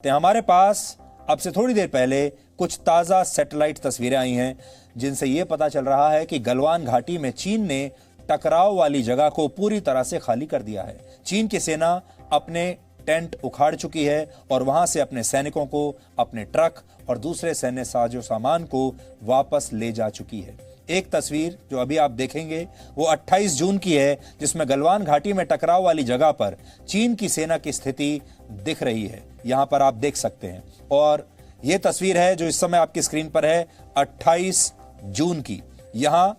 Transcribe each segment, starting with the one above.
तो हमारे पास अब से थोड़ी देर पहले कुछ ताजा सैटेलाइट तस्वीरें आई हैं जिनसे यह पता चल रहा है कि गलवान घाटी में चीन ने टकराव वाली जगह को पूरी तरह से खाली कर दिया है। चीन की सेना अपने टेंट उखाड़ चुकी है और वहां से अपने सैनिकों को, अपने ट्रक और दूसरे सैन्य साजो सामान को वापस ले जा चुकी है। एक तस्वीर जो अभी आप देखेंगे वो 28 जून की है, जिसमें गलवान घाटी में टकराव वाली जगह पर चीन की सेना की स्थिति दिख रही है। यहां पर आप देख सकते हैं और यह तस्वीर है जो इस समय आपकी स्क्रीन पर है 28 जून की। यहां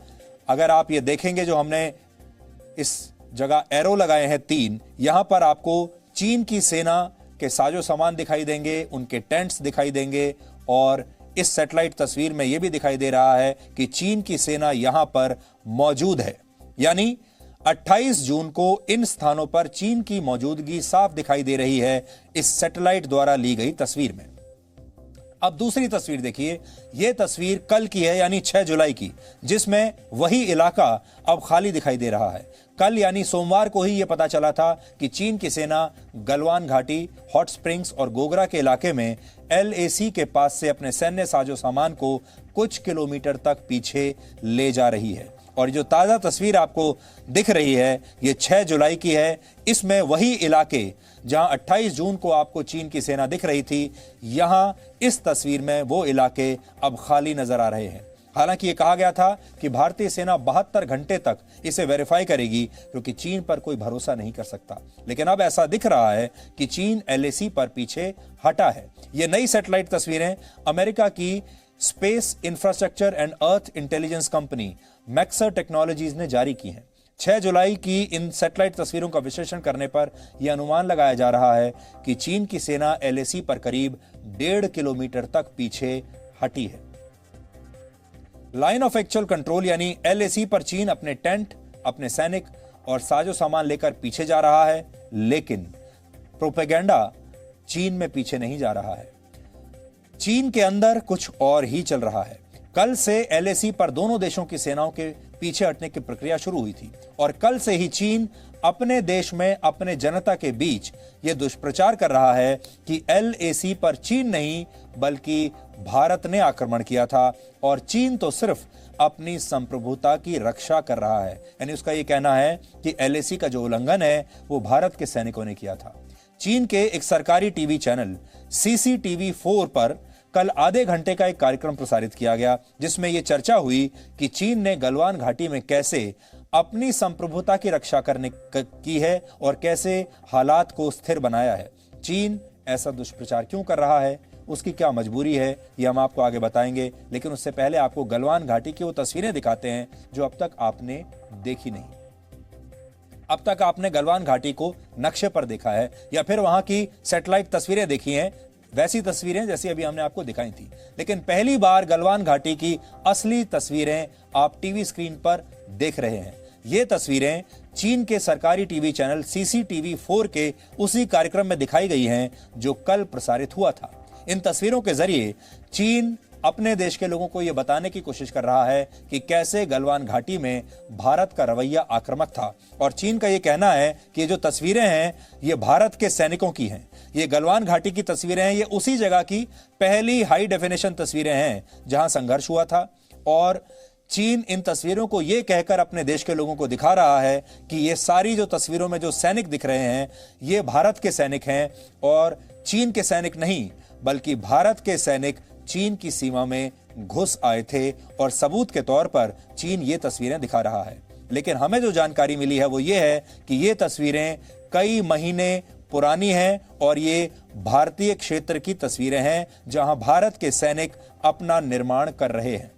अगर आप ये देखेंगे जो हमने इस जगह एरो लगाए हैं 3, यहां पर आपको चीन की सेना के साजो सामान दिखाई देंगे, उनके टेंट्स दिखाई देंगे और इस सैटेलाइट तस्वीर में यह भी दिखाई दे रहा है कि चीन की सेना यहां पर मौजूद है। यानी 28 जून को इन स्थानों पर चीन की मौजूदगी साफ दिखाई दे रही है इस सैटेलाइट द्वारा ली गई तस्वीर में। अब दूसरी तस्वीर देखिए, यह तस्वीर कल की है यानी 6 जुलाई की, जिसमें वही इलाका अब खाली दिखाई दे रहा है। कल यानी सोमवार को ही यह पता चला था कि चीन की सेना गलवान घाटी, हॉट स्प्रिंग्स और गोगरा के इलाके में LAC के पास से अपने सैन्य साजो सामान को कुछ किलोमीटर तक पीछे ले जा रही है। और जो ताजा तस्वीर आपको दिख रही है ये 6 जुलाई की है। इसमें वही इलाके जहां 28 जून को आपको चीन की सेना दिख रही थी, यहां इस तस्वीर में वो इलाके अब खाली नजर आ रहे हैं। हालांकि ये कहा गया था कि भारतीय सेना 72 घंटे तक इसे वेरीफाई करेगी क्योंकि चीन पर कोई भरोसा नहीं कर सकता, लेकिन अब ऐसा दिख रहा है कि चीन LAC पर पीछे हटा है। ये नई सैटेलाइट तस्वीरें अमेरिका की space infrastructure and earth intelligence company Maxar technologies ने जारी की हैं। 6 जुलाई की इन सैटेलाइट तस्वीरों का विश्लेषण करने पर यह अनुमान लगाया जा रहा है कि चीन की सेना LAC पर करीब 1.5 किलोमीटर तक पीछे हटी है। लाइन ऑफ एक्चुअल कंट्रोल यानी LAC पर चीन अपने टेंट, अपने सैनिक और साजो सामान लेकर पीछे जा रहा है, लेकिन प्रोपेगेंडा चीन में पीछे नहीं जा रहा है। चीन के अंदर कुछ और ही चल रहा है। कल से LAC पर दोनों देशों की सेनाओं के पीछे हटने की प्रक्रिया शुरू हुई थी और कल से ही चीन अपने देश में अपने जनता के बीच यह दुष्प्रचार कर रहा है कि LAC पर चीन नहीं बल्कि भारत ने आक्रमण किया था और चीन तो सिर्फ अपनी संप्रभुता की रक्षा कर रहा है। यानी उसका यह कहना है कि LAC का जो उल्लंघन है वो भारत के सैनिकों ने किया था। चीन के एक सरकारी टीवी चैनल CCTV4 पर कल आधे घंटे का एक कार्यक्रम प्रसारित किया गया जिसमें यह चर्चा हुई कि चीन ने गलवान घाटी में कैसे अपनी संप्रभुता की रक्षा करने की है और कैसे हालात को स्थिर बनाया है। चीन ऐसा दुष्प्रचार क्यों कर रहा है, उसकी क्या मजबूरी है, यह हम आपको आगे बताएंगे, लेकिन उससे पहले आपको गलवान घाटी की वो तस्वीरें दिखाते हैं जो अब तक आपने देखी नहीं। अब तक आपने गलवान घाटी को नक्शे पर देखा है या फिर वहां की सैटेलाइट तस्वीरें देखी हैं, वैसी तस्वीरें जैसी अभी हमने आपको दिखाई थी, लेकिन पहली बार गलवान घाटी की असली तस्वीरें आप टीवी स्क्रीन पर देख रहे हैं। ये तस्वीरें चीन के सरकारी टीवी चैनल CCTV4 के उसी कार्यक्रम में दिखाई गई हैं जो कल प्रसारित हुआ था। इन तस्वीरों के जरिए चीन अपने देश के लोगों को यह बताने की कोशिश कर रहा है कि कैसे गलवान घाटी में भारत का रवैया आक्रामक था और चीन का यह कहना है कि ये जो तस्वीरें हैं ये भारत के सैनिकों की हैं। ये गलवान घाटी की तस्वीरें हैं, ये उसी जगह की पहली हाई डेफिनेशन तस्वीरें हैं जहां संघर्ष हुआ था और चीन इन तस्वीरों को यह कहकर अपने देश के लोगों को दिखा रहा है कि ये सारी जो तस्वीरों में जो सैनिक दिख रहे हैं ये भारत के सैनिक हैं और चीन के सैनिक नहीं बल्कि भारत के सैनिक चीन की सीमा में घुस आए थे और सबूत के तौर पर चीन ये तस्वीरें दिखा रहा है। लेकिन हमें जो जानकारी मिली है वो ये है कि ये तस्वीरें कई महीने पुरानी हैं और ये भारतीय क्षेत्र की तस्वीरें हैं जहां भारत के सैनिक अपना निर्माण कर रहे हैं।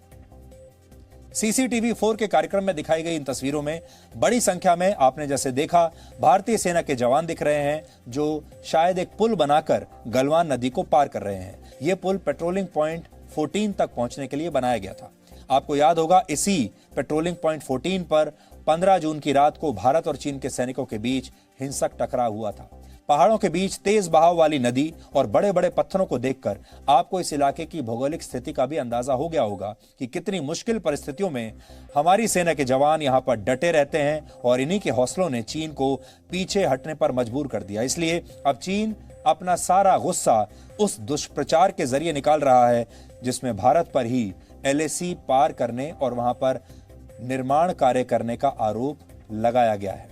CCTV4 के कार्यक्रम में दिखाई गई इन तस्वीरों में बड़ी संख्या में आपने जैसे देखा भारतीय सेना के जवान दिख रहे हैं जो शायद एक पुल बनाकर गलवान नदी को पार कर रहे हैं। यह पुल पेट्रोलिंग पॉइंट 14 तक पहुंचने के लिए बनाया गया था। आपको याद होगा इसी पेट्रोलिंग पॉइंट 14 पर 15 जून की रात को भारत और चीन के सैनिकों के बीच हिंसक टकराव हुआ था। पहाड़ों के बीच तेज बहाव वाली नदी और बड़े बड़े पत्थरों को देखकर आपको इस इलाके की भौगोलिक स्थिति का भी अंदाजा हो गया होगा कि कितनी मुश्किल परिस्थितियों में हमारी सेना के जवान यहां पर डटे रहते हैं और इन्हीं के हौसलों ने चीन को पीछे हटने पर मजबूर कर दिया। इसलिए अब चीन अपना सारा गुस्सा उस दुष्प्रचार के जरिए निकाल रहा है जिसमें भारत पर ही एलएसी पार करने और वहां पर निर्माण कार्य करने का आरोप लगाया गया है।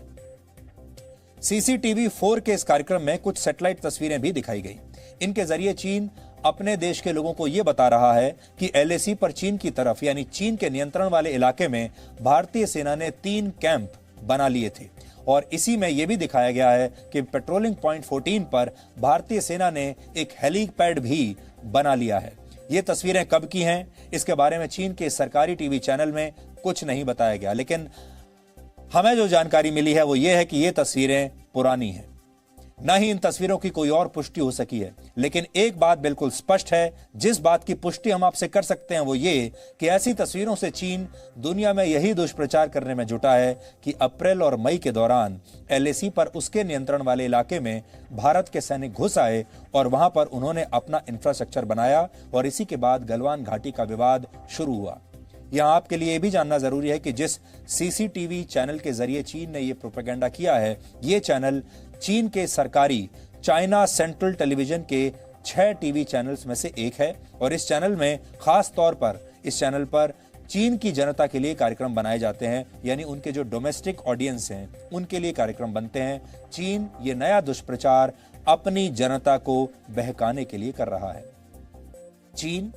CCTV-4 के इस कार्यक्रम में कुछ सैटेलाइट तस्वीरें भी दिखाई गई। इनके जरिए चीन अपने देश के लोगों को यह बता रहा है कि एलएसी पर चीन की तरफ यानी चीन के नियंत्रण वाले इलाके में भारतीय सेना ने 3 कैंप बना लिए थे और इसी में यह भी दिखाया गया है कि पेट्रोलिंग पॉइंट 14 पर भारतीय सेना ने एक हेलीपैड भी बना लिया है। ये तस्वीरें कब की हैं, इसके बारे में चीन के सरकारी टीवी चैनल में कुछ नहीं बताया गया, लेकिन हमें जो जानकारी मिली है वो ये है कि ये तस्वीरें पुरानी हैं। न ही इन तस्वीरों की कोई और पुष्टि हो सकी है, लेकिन एक बात बिल्कुल स्पष्ट है, जिस बात की पुष्टि हम आपसे कर सकते हैं वो ये कि ऐसी तस्वीरों से चीन दुनिया में यही दुष्प्रचार करने में जुटा है कि अप्रैल और मई के दौरान एलएसी पर उसके नियंत्रण वाले इलाके में भारत के सैनिक घुस आए और वहां पर उन्होंने अपना इंफ्रास्ट्रक्चर बनाया और इसी के बाद गलवान घाटी का विवाद शुरू हुआ। यहां आपके लिए यह भी जानना जरूरी है कि जिस सीसीटीवी चैनल के जरिए चीन ने यह प्रोपेगेंडा किया है, ये चैनल चीन के सरकारी चाइना सेंट्रल टेलीविजन के 6 टीवी चैनल्स में से एक है और इस चैनल में खास तौर पर इस चैनल पर चीन की जनता के लिए कार्यक्रम बनाए जाते हैं, यानी उनके जो डोमेस्टिक ऑडियंस हैं उनके लिए कार्यक्रम बनते हैं। चीन ये नया दुष्प्रचार अपनी जनता को बहकाने के लिए कर रहा है। चीन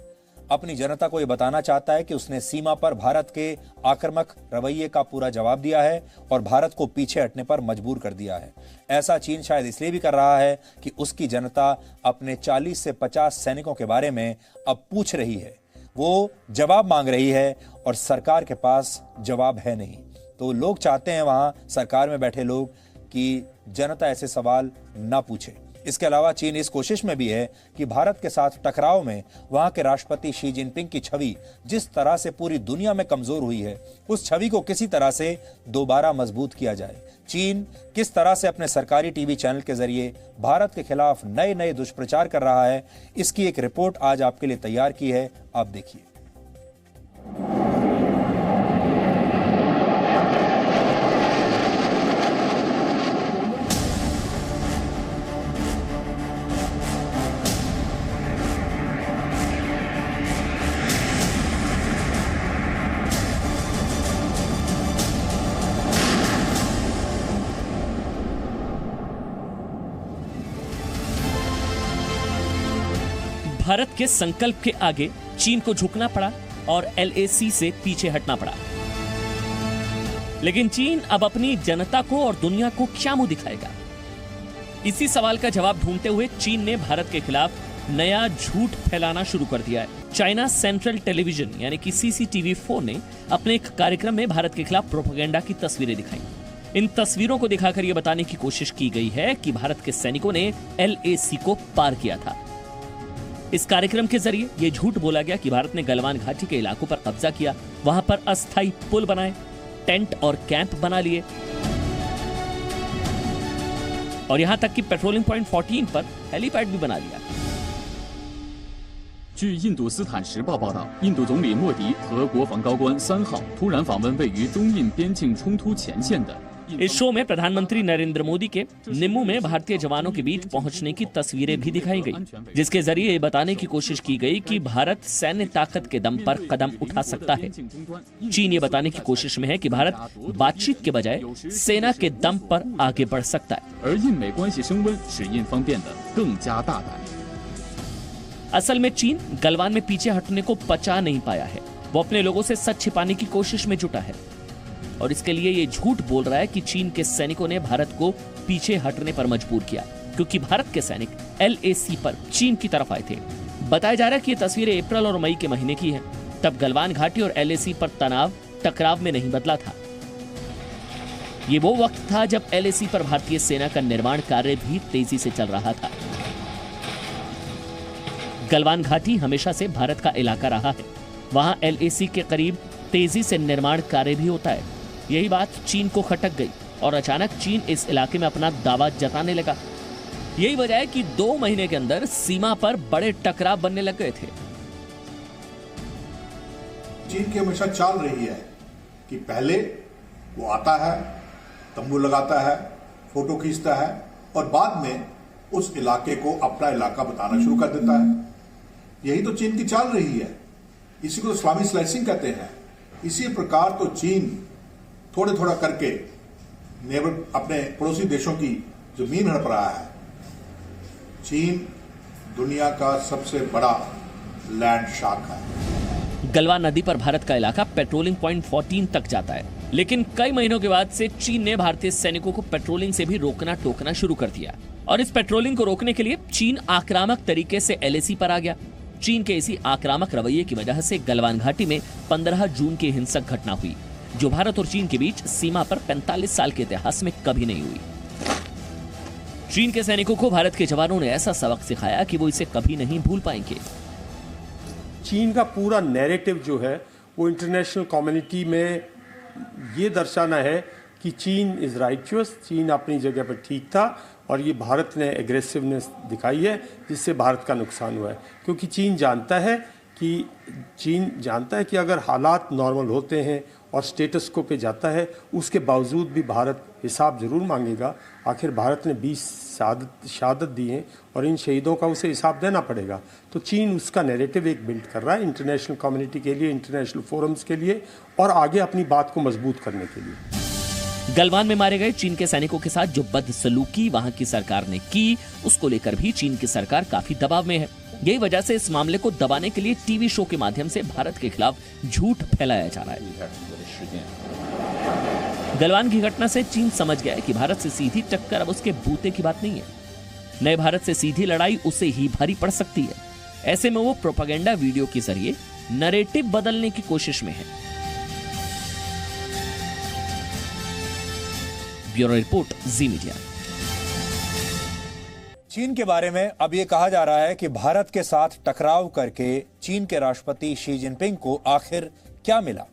अपनी जनता को यह बताना चाहता है कि उसने सीमा पर भारत के आक्रामक रवैये का पूरा जवाब दिया है और भारत को पीछे हटने पर मजबूर कर दिया है। ऐसा चीन शायद इसलिए भी कर रहा है कि उसकी जनता अपने 40 से 50 सैनिकों के बारे में अब पूछ रही है, वो जवाब मांग रही है और सरकार के पास जवाब है नहीं। तो लोग चाहते हैं वहां सरकार में बैठे लोग कि जनता ऐसे सवाल ना पूछे। इसके अलावा चीन इस कोशिश में भी है कि भारत के साथ टकराव में वहां के राष्ट्रपति शी जिनपिंग की छवि जिस तरह से पूरी दुनिया में कमजोर हुई है, उस छवि को किसी तरह से दोबारा मजबूत किया जाए। चीन किस तरह से अपने सरकारी टीवी चैनल के जरिए भारत के खिलाफ नए नए दुष्प्रचार कर रहा है, इसकी एक रिपोर्ट आज आपके लिए तैयार की है, आप देखिए। भारत के संकल्प के आगे चीन को झुकना पड़ा और एलएसी से पीछे हटना पड़ा। लेकिन चीन अब अपनी जनता को और दुनिया को क्या मुंह दिखाएगा? इसी सवाल का जवाब ढूंढते हुए चीन ने भारत के खिलाफ नया झूठ फैलाना शुरू कर दिया है। चाइना सेंट्रल टेलीविजन यानी कि CCTV-4 ने अपने एक कार्यक्रम में भारत के खिलाफ प्रोपेगेंडा की तस्वीरें दिखाई। इन तस्वीरों को दिखाकर यह बताने की कोशिश की गई है कि भारत के सैनिकों ने एलएसी को पार किया था। इस कार्यक्रम के जरिए यह झूठ बोला गया कि भारत ने गलवान घाटी के इलाकों पर कब्जा किया, वहां पर अस्थायी पुल बनाए, टेंट और कैंप बना लिए और यहां तक कि पेट्रोलिंग पॉइंट 14 पर हेलीपैड भी बना लिया। 据印度斯坦时报报道，印度总理莫迪和国防高官3号突然访问位于中印边境冲突前线的 इस शो में प्रधानमंत्री नरेंद्र मोदी के निम्मू में भारतीय जवानों के बीच पहुंचने की तस्वीरें भी दिखाई गई, जिसके जरिए ये बताने की कोशिश की गई कि भारत सैन्य ताकत के दम पर कदम उठा सकता है। चीन ये बताने की कोशिश में है कि भारत बातचीत के बजाय सेना के दम पर आगे बढ़ सकता है। असल में चीन गलवान में पीछे हटने को पचा नहीं पाया है। वो अपने लोगों से सच छिपाने की कोशिश में जुटा है और इसके लिए ये झूठ बोल रहा है कि चीन के सैनिकों ने भारत को पीछे हटने पर मजबूर किया, क्योंकि भारत के सैनिक एलएसी पर चीन की तरफ आए थे। बताया जा रहा है कि ये तस्वीरें अप्रैल और मई के महीने की हैं। तब गलवान घाटी और एलएसी पर तनाव टकराव में नहीं बदला था। ये वो वक्त था जब एलएसी पर भारतीय सेना का निर्माण कार्य भी तेजी से चल रहा था। गलवान घाटी हमेशा से भारत का इलाका रहा है। वहां एलएसी के करीब तेजी से निर्माण कार्य भी होता है। यही बात चीन को खटक गई और अचानक चीन इस इलाके में अपना दावा जताने लगा। यही वजह है कि 2 महीने के अंदर सीमा पर बड़े टकराव बनने लग गए थे। चीन की हमेशा चाल रही है कि पहले वो आता है, तंबू लगाता है, फोटो खींचता है और बाद में उस इलाके को अपना इलाका बताना शुरू कर देता है। यही तो चीन की चाल रही है, इसी को स्वामी स्लाइसिंग कहते हैं। इसी प्रकार तो चीन थोड़े थोड़ा करके नेबर अपने पड़ोसी देशों की जमीन हड़प रहा है। चीन दुनिया का सबसे बड़ा लैंड शार्क है। गलवान नदी पर भारत का इलाका पेट्रोलिंग पॉइंट 14 तक जाता है, लेकिन कई महीनों के बाद से चीन ने भारतीय सैनिकों को पेट्रोलिंग से भी रोकना टोकना शुरू कर दिया और इस पेट्रोलिंग को रोकने के लिए चीन आक्रामक तरीके से LAC पर आ गया। चीन के इसी आक्रामक रवैये की वजह से गलवान घाटी में 15 जून की हिंसक घटना हुई, जो भारत और चीन के बीच सीमा पर 45 साल के इतिहास में कभी नहीं हुई। चीन के सैनिकों को भारत के जवानों ने ऐसा सबक सिखाया कि वो इसे कभी नहीं भूल पाएंगे। चीन का पूरा नैरेटिव जो है वो इंटरनेशनल कम्युनिटी में ये दर्शाना है कि चीन इज़ राइचुअस, चीन अपनी जगह पर ठीक था और ये भारत ने एग्रेसिवनेस दिखाई है जिससे भारत का नुकसान हुआ है। क्योंकि चीन जानता है कि अगर हालात नॉर्मल होते हैं और स्टेटस को पे जाता है, उसके बावजूद भी भारत हिसाब ज़रूर मांगेगा। आखिर भारत ने 20 शहादत दी हैं और इन शहीदों का उसे हिसाब देना पड़ेगा। तो चीन उसका नैरेटिव एक बिल्ड कर रहा है इंटरनेशनल कम्युनिटी के लिए, इंटरनेशनल फोरम्स के लिए और आगे अपनी बात को मजबूत करने के लिए। गलवान में मारे गए चीन के सैनिकों के साथ जो बदसलूकी वहां की सरकार ने की, उसको लेकर भी चीन की सरकार काफी दबाव में है। यही वजह से इस मामले को दबाने के लिए टीवी शो के माध्यम से भारत के खिलाफ झूठ फैलाया जा रहा है। गलवान की घटना से चीन समझ गया है कि भारत से सीधी टक्कर अब उसके बूते की बात नहीं है। नए भारत से सीधी लड़ाई उसे ही भारी पड़ सकती है। ऐसे में वो प्रोपेगेंडा वीडियो के जरिए नैरेटिव बदलने की कोशिश में है। ब्यूरो रिपोर्ट, जी मीडिया। चीन के बारे में अब यह कहा जा रहा है कि भारत के साथ टकराव करके चीन के राष्ट्रपति शी जिनपिंग को आखिर क्या मिला,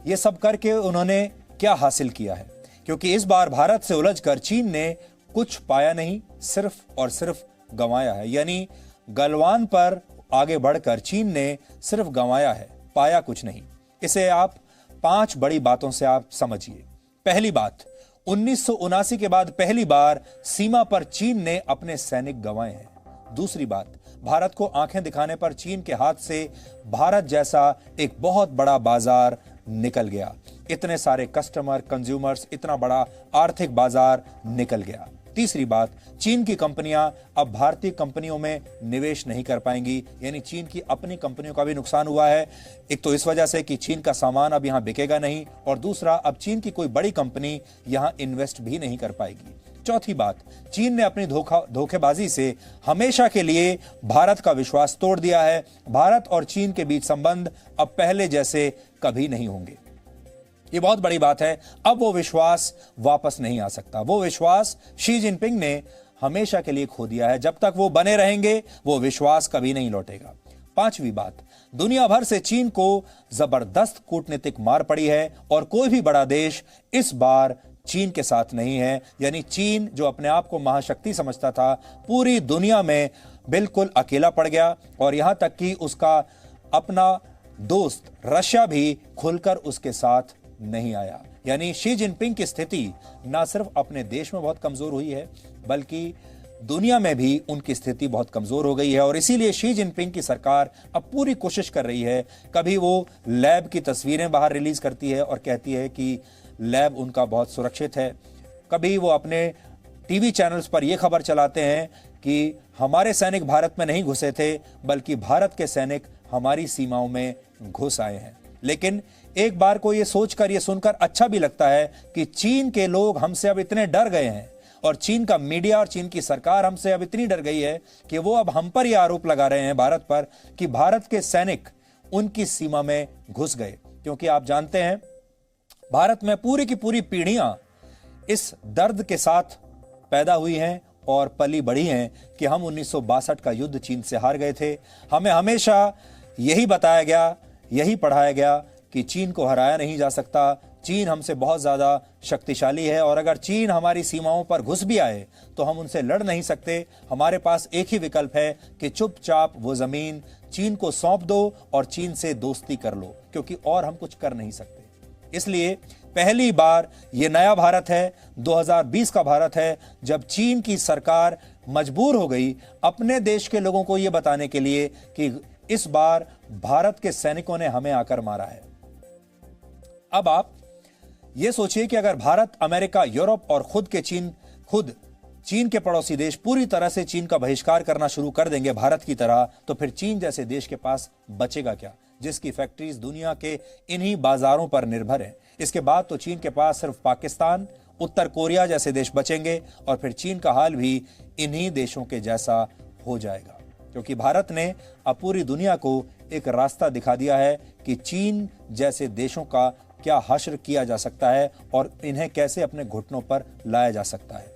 ये सब करके उन्होंने क्या हासिल किया है। क्योंकि इस बार भारत से उलझकर चीन ने कुछ पाया नहीं, सिर्फ और सिर्फ गंवाया है। यानी गलवान पर आगे बढ़कर चीन ने सिर्फ गंवाया है, पाया कुछ नहीं। इसे आप 5 बड़ी बातों से आप समझिए। पहली बात, 1979 के बाद पहली बार सीमा पर चीन ने अपने सैनिक गंवाए हैं। दूसरी बात, भारत को आंखें दिखाने पर चीन के हाथ से भारत जैसा एक बहुत बड़ा बाजार निकल गया। इतने सारे कस्टमर, कंज्यूमर्स, इतना बड़ा आर्थिक बाजार निकल गया। तीसरी बात, चीन की कंपनियां अब भारतीय कंपनियों में निवेश नहीं कर पाएंगी, यानी चीन की अपनी कंपनियों का भी नुकसान हुआ है। एक तो इस वजह से कि चीन का सामान अब यहां बिकेगा नहीं, और दूसरा, अब चीन की कोई बड़ी कंपनी यहां इन्वेस्ट भी नहीं कर पाएगी। चौथी बात, चीन ने अपनी धोखेबाजी से हमेशा के लिए भारत का विश्वास तोड़ दिया है। भारत और चीन के बीच संबंध अब पहले जैसे कभी नहीं होंगे। ये बहुत बड़ी बात है। अब वो विश्वास वापस नहीं आ सकता। वो विश्वास शी जिनपिंग ने हमेशा के लिए खो दिया है। जब तक वो बने रहेंगे, वो विश्वास कभी नहीं लौटेगा। पांचवी बात, दुनिया भर से चीन को जबरदस्त कूटनीतिक मार पड़ी है और कोई भी बड़ा देश इस बार चीन के साथ नहीं है। यानी चीन, जो अपने आप को महाशक्ति समझता था, पूरी दुनिया में बिल्कुल अकेला पड़ गया, और यहां तक कि उसका अपना दोस्त रशिया भी खुलकर उसके साथ नहीं आया। यानी शी जिनपिंग की स्थिति ना सिर्फ अपने देश में बहुत कमजोर हुई है, बल्कि दुनिया में भी उनकी स्थिति बहुत कमजोर हो गई है। और इसीलिए शी जिनपिंग की सरकार अब पूरी कोशिश कर रही है। कभी वो लैब की तस्वीरें बाहर रिलीज करती है और कहती है कि लैब उनका बहुत सुरक्षित है। कभी वो अपने टीवी चैनल्स पर यह खबर चलाते हैं कि हमारे सैनिक भारत में नहीं घुसे थे, बल्कि भारत के सैनिक हमारी सीमाओं में घुस आए हैं। लेकिन एक बार को ये सोचकर, ये सुनकर अच्छा भी लगता है कि चीन के लोग हमसे अब इतने डर गए हैं, और चीन का मीडिया और चीन की सरकार हमसे अब इतनी डर गई है कि वो अब हम पर यह आरोप लगा रहे हैं भारत पर कि भारत के सैनिक उनकी सीमा में घुस गए। क्योंकि आप जानते हैं, भारत में पूरी की पूरी पीढ़ियां इस दर्द के साथ पैदा हुई हैं और पली बढ़ी हैं कि हम 1962 का युद्ध चीन से हार गए थे। हमें हमेशा यही बताया गया, यही पढ़ाया गया कि चीन को हराया नहीं जा सकता, चीन हमसे बहुत ज्यादा शक्तिशाली है, और अगर चीन हमारी सीमाओं पर घुस भी आए तो हम उनसे लड़ नहीं सकते। हमारे पास एक ही विकल्प है कि चुपचाप वो जमीन चीन को सौंप दो और चीन से दोस्ती कर लो, क्योंकि और हम कुछ कर नहीं सकते। इसलिए पहली बार ये नया भारत है, 2020 का भारत है, जब चीन की सरकार मजबूर हो गई अपने देश के लोगों को यह बताने के लिए कि इस बार भारत के सैनिकों ने हमें आकर मारा है। अब आप यह सोचिए कि अगर भारत, अमेरिका, यूरोप और खुद चीन के पड़ोसी देश पूरी तरह से चीन का बहिष्कार करना शुरू कर देंगे भारत की तरह, तो फिर चीन जैसे देश के पास बचेगा क्या, जिसकी फैक्ट्रीज दुनिया के इन्हीं बाजारों पर निर्भर है। इसके बाद तो चीन के पास सिर्फ पाकिस्तान, उत्तर कोरिया जैसे देश बचेंगे और फिर चीन का हाल भी इन्हीं देशों के जैसा हो जाएगा, क्योंकि भारत ने अब पूरी दुनिया को एक रास्ता दिखा दिया है कि चीन जैसे देशों का क्या हश्र किया जा सकता है और इन्हें कैसे अपने घुटनों पर लाया जा सकता है।